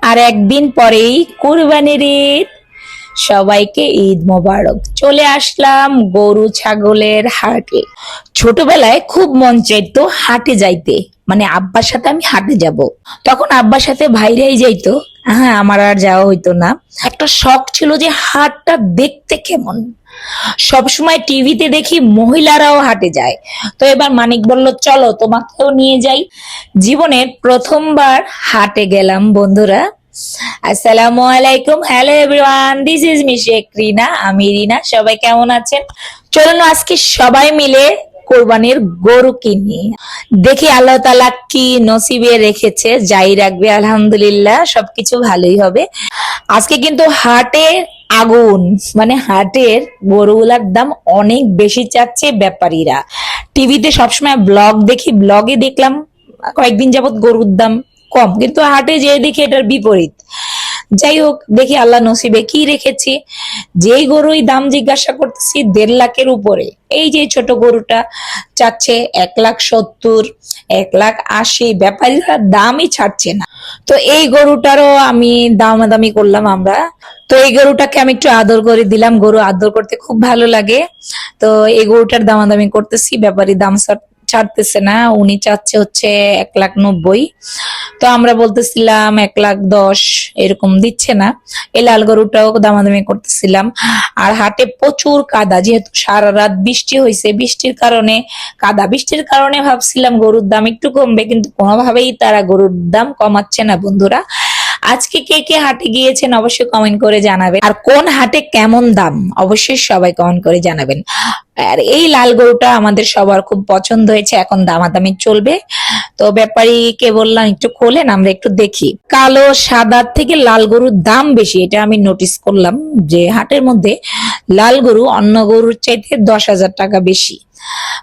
আর একদিন পরেই কুরবানির ঈদ। সবাইকে ঈদ মোবারক। চলে আসলাম গরু ছাগলের হাটে। ছোটবেলায় খুব মন চাইতো হাটে যাইতে, মানে আব্বার সাথে আমি হাটে যাব। তখন আব্বার সাথে ভাইরাই যাইতো, হ্যাঁ আমার আর যাওয়া হইতো না। একটা শখ ছিল যে হাটটা দেখতে কেমন। সবসময় টিভিতে দেখি মহিলারাও হাটে যায়, তো এবার মানিক বলল চলো তোমাকেও নিয়ে যাই। জীবনের প্রথমবার হাটে গেলাম বন্ধুরা। আসসালামু আলাইকুম, হ্যালো এভরিওয়ান, দিস ইজ মিশেক রিনা, আমি রিনা। সবাই কেমন আছেন? চলুন আজকে সবাই মিলে কোরবানির গরু কিনি, দেখি আল্লাহ তাআলা কি নসিবে রেখেছে। যাই রাখবে আলহামদুলিল্লাহ, সবকিছু ভালোই হবে। আজকে কিন্তু হাটে আগুন, মানে হাটের গরুগুলার দাম অনেক বেশি চাচ্ছে ব্যাপারীরা। টিভিতে সবসময় ব্লগ দেখি, ব্লগে দেখলাম কয়েকদিন যাবত গরুর দাম কম, কিন্তু হাটে যেয়ে দেখি এটার বিপরীত। যাই হোক, দেখি আল্লাহ নসিবে কি রেখেছি। যেই গরুই দাম জিজ্ঞাসা করতেছি 1.5 লাখের উপরে। এই যে ছোট গরুটা চাচ্ছে 1,70,000, 1,80,000, ব্যাপারীরা দামই ছাড়ছে না। তো এই গরুটারও আমি দামাদামি করলাম আমরা। তো এই গরুটাকে আমি একটু আদর করে দিলাম, গরু আদর করতে খুব ভালো লাগে। তো এই গরুটার দামাদামি করতেছি, ব্যাপারী দাম ছাড়তেছে না। উনি চাচ্ছে হচ্ছে 1,90,000, তো আমরা বলতেছিলাম 1,10,000, এরকম দিচ্ছে না। এই লাল গরুটাও দামাদামি করতেছিলাম। আর হাটে প্রচুর কাদা, যেহেতু সারা রাত বৃষ্টি হয়েছে, বৃষ্টির কারণে কাদা, বৃষ্টির কারণে ভাবছিলাম গরুর দাম একটু কমবে, কিন্তু কোনোভাবেই তারা গরুর দাম কমাচ্ছে না বন্ধুরা। আজকে কে কে হাটে গিয়েছেন অবশ্যই কমেন্ট করে জানাবেন, আর কোন হাটে কেমন দাম অবশ্যই সবাই কমেন্ট করে জানাবেন। আর এই লাল গরুটা আমাদের সবার খুব পছন্দ হয়েছে, এখন দামাদামি চলবে। তো ব্যাপারীকে বললাম একটু খোলেন, আমরা একটু দেখি। কালো সাদার থেকে লাল গরুর দাম বেশি, এটা আমি নোটিস করলাম যে হাটের মধ্যে লাল গরু অন্য গরুর চাইতে 10,000 টাকা বেশি।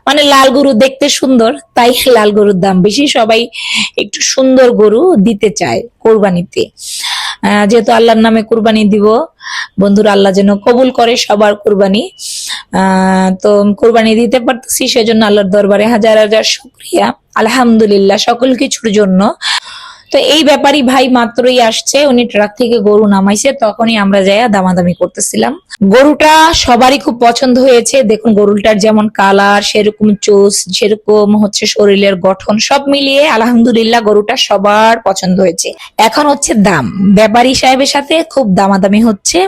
মানে লাল গরু দেখতে সুন্দর, তাই লাল গরুর দাম বেশি। সবাই একটু সুন্দর গরু দিতে চায় কোরবানিতে, যেহেতু আল্লাহর নামে কুরবানি দিব। বন্ধুরা, আল্লাহ যেন কবুল করে সবার কুরবানি। তো কুরবানি দিতে পারতেছি, সেজন্য আল্লাহর দরবারে হাজার হাজার শুকরিয়া, আলহামদুলিল্লাহ সকল কিছুর জন্য। তো এই ব্যাপারই ভাই মাত্রই আসছে, উনি ট্রাক থেকে গরু নামাইছে, তখনই আমরা যাইয়া দামাদামি করতেছিলাম। গরুটা সবারই খুব পছন্দ হয়েছে। দেখুন গরুটার যেমন কালার, সেরকম চোষ, সেরকম হচ্ছে শরীরের গঠন, সব মিলিয়ে আলহামদুলিল্লাহ গরুটা সবার পছন্দ হয়েছে। এখন হচ্ছে দাম, ব্যাপারী সাহেবের সাথে খুব দামাদামি হচ্ছে।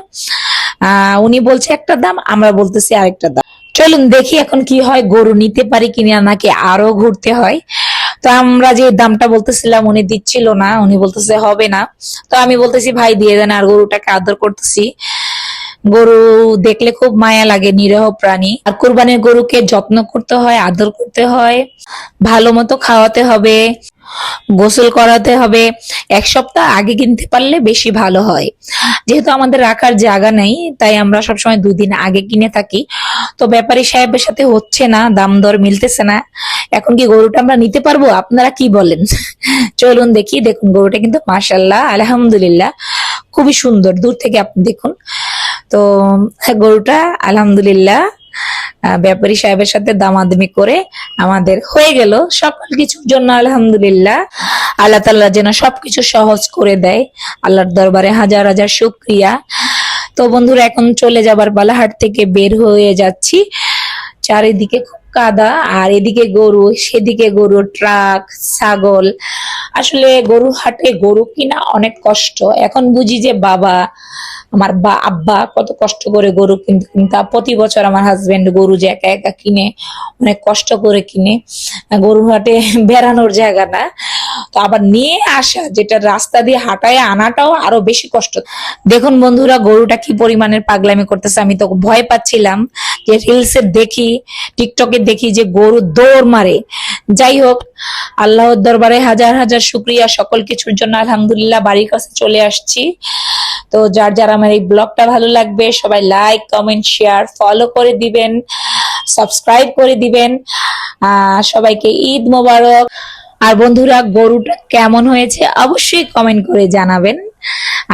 উনি বলছে একটা দাম, আমরা বলতেছি আরেকটা দাম। চলুন দেখি এখন কি হয়, গরু নিতে পারি কিনা নাকি আরো ঘুরতে হয়। তো আমরা যে দামটা বলতেছিলাম উনি দিচ্ছিল না, উনি বলতেছে হবে না। তো আমি বলতেছি ভাই দিয়ে দেন, আর গরুটাকে আদর করতেছি। গরু দেখলে খুব মায়া লাগে, নিরীহ প্রাণী। আর কুরবানির গরুকে যত্ন করতে হয়, আদর করতে হয়, ভালো মতো খাওয়াতে হবে, গোসল করাতে হবে। 1 সপ্তাহ আগে কিনতে পারলে বেশি ভালো হয়। যেহেতু আমাদের রাখার জায়গা নেই, তাই আমরা সবসময় 2 দিন আগে কিনে থাকি। তো ব্যাপারী সাহেবের সাথে হচ্ছে না, দাম দর মিলতেছে না। এখন কি গরুটা আমরা নিতে পারবো? আপনারা কি বলেন? চলুন দেখি। দেখুন গরুটা কিন্তু মাশাআল্লাহ আলহামদুলিল্লাহ খুবই সুন্দর, দূর থেকে আপনি দেখুন। তো গরুটা আলহামদুলিল্লাহ ব্যাপারী সাহেবের সাথে দামাদামি করে আমাদের হয়ে গেল। সকল কিছুর জন্য আলহামদুলিল্লাহ, আল্লাহ তাআলা যেন সবকিছু সহজ করে দেয়, আল্লাহর দরবারে হাজার হাজার শুকরিয়া। তো বন্ধুরা, এখন চলে যাবার পালা, হাট থেকে বের হয়ে যাচ্ছি। চারিদিকে খুব কাদা, আর এদিকে গরু, সেদিকে গরু, ট্রাক, ছাগল। আসলে গরু হাটে গরু কিনা অনেক কষ্ট। এখন বুঝি যে বাবা, আমার আব্বা কত কষ্ট করে গরু কিনতে, কিন্তু প্রতি বছর আমার হাজবেন্ড গরু যে একা একা কিনে, অনেক কষ্ট করে কিনে। গরু হাটে বেড়ানোর জায়গা না, তো আবার নিয়ে আসা, যেটা রাস্তা দিয়ে হাঁটায় আনাটাও আরো বেশি কষ্ট। দেখুন বন্ধুরা, গরুটা কি পরিমাণের পাগলামি করতেছে। আমি তো ভয় পাচ্ছিলাম যে রিলসে দেখি, টিকটকে দেখি যে গরু দৌড় মারে। যাই হোক, আল্লাহর দরবারে হাজার হাজার শুকরিয়া সকল কিছুর জন্য। আলহামদুলিল্লাহ বাড়ির কাছে চলে আসছি। তো যার যার আমার এই ব্লগটা ভালো লাগবে সবাই লাইক, কমেন্ট, শেয়ার, ফলো করে দিবেন, সাবস্ক্রাইব করে দিবেন। সবাইকে ঈদ মোবারক। আর বন্ধুরা, গরুটা কেমন হয়েছে অবশ্যই কমেন্ট করে জানাবেন।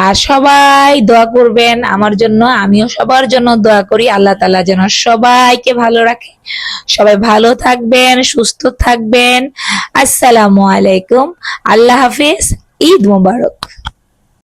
আর সবাই দোয়া করবেন আমার জন্য, আমিও সবার জন্য দোয়া করি। আল্লাহ তাআলা যেন সবাইকে ভালো রাখে। সবাই ভালো থাকবেন, সুস্থ থাকবেন। আসসালামু আলাইকুম, আল্লাহ হাফেজ, ঈদ মোবারক।